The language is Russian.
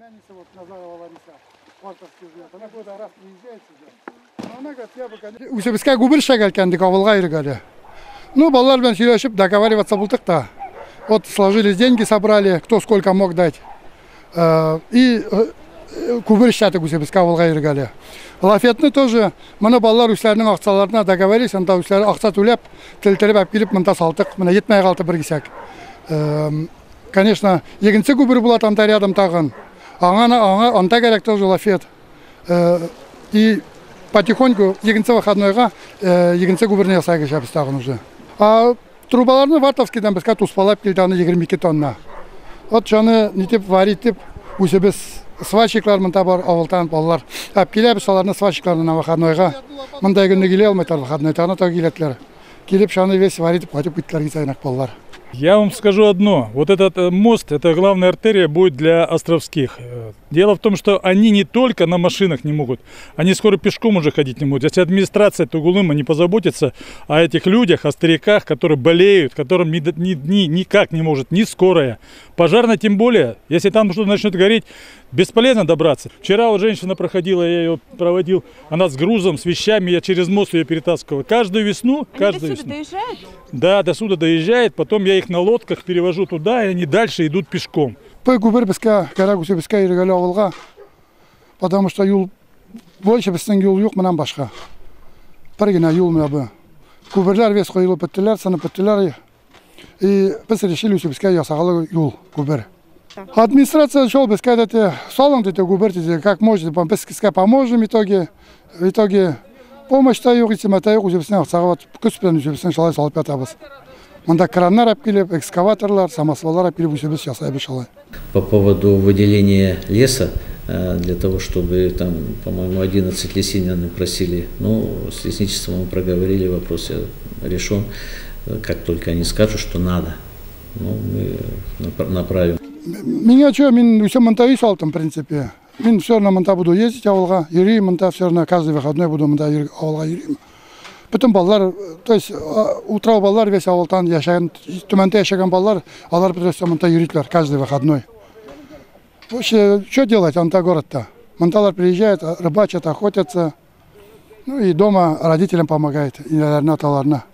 племянница, вот Назарова Лариса, Квартовский живет. Она года раз приезжает сюда. Она говорит, я бы, конечно... Усебская губерша келкенdik, авылга иргали. Ну, балалар белән сөйләшеп, договариваться булдык та. Вот сложились деньги, собрали, кто сколько мог дать. И губершаты усебская авылга иргали. Лафетны тоже, мына балалар үсләрнең акчаларына договорились, анда үсләре акча түләп, телтереп килеп монда салдык. Менә йетмәй калды бер кисәк. Конечно, егенче губер булат анда рядом тагын. Анда керек тоже лафет. И потихоньку егенче выходнойга егенче губерне ясайга шабыз тагын уже. А трубаларны Вартовскийдан безгә туспалап килде, аны 22 тонна. Вот жаны нитеп варит дип, үзебез сварщиклар монда бар, авылдан балалар. Киләбез аларны сварщикларына выходнойга. Монда гөнне килә алмыйлар выходной, тагын киләтләр. Килеп шаны весь варит дип кайтып киттеләр гизайнак балалар. Я вам скажу одно. Вот этот мост, это главная артерия будет для островских. Дело в том, что они не только на машинах не могут, они скоро пешком уже ходить не могут. Если администрация Тугулыма не позаботится о этих людях, о стариках, которые болеют, которым никак не может, ни скорая, пожарная тем более, если там что-то начнет гореть, бесполезно добраться. Вчера вот женщина проходила, я ее проводил, она с грузом, с вещами, я через мост ее перетаскивал. Каждую весну, каждую весну. Доезжают? Да, до сюда доезжает, потом я их на лодках перевожу туда, и они дальше идут пешком. Потому что юл больше безнең юл юк монан башка. Бер генә юл менә бу. Күперләр вес коелып беттеләр, сынып беттеләр. И без решили безгә ясагалы юл күпер. Администрация шел безгә дә салың диде күпер диде, как может, безгә поможем в итоге помощь-то юк, исемәтә юк, үзебезнең акчага көч белән үзебезнең шулай салып ятабыз. Монда краннар килеп, экскаваторлар, самосваллар килеп үзебез ясайбыз шулай. По поводу выделения леса, для того, чтобы там, по-моему, 11 лесинян просили, ну, с лесничеством мы проговорили, вопрос решен. Как только они скажут, что надо, ну, мы направим. Меня что, мен все монта салдым, в принципе. Мен все равно монта буду ездить авылга, йөрим монта, все равно каждый выходной буду монта авылга йөрим. Потом баллар, то есть утрау баллар весь авылдан яшаган, төмәндә яшаган баллар, алар просто монта йөриләр каждый выходной. Вообще, что делать анда город-то? Монталар приезжают, рыбачат, охотятся, ну и дома родителям помогает, и, наверное, аталарына.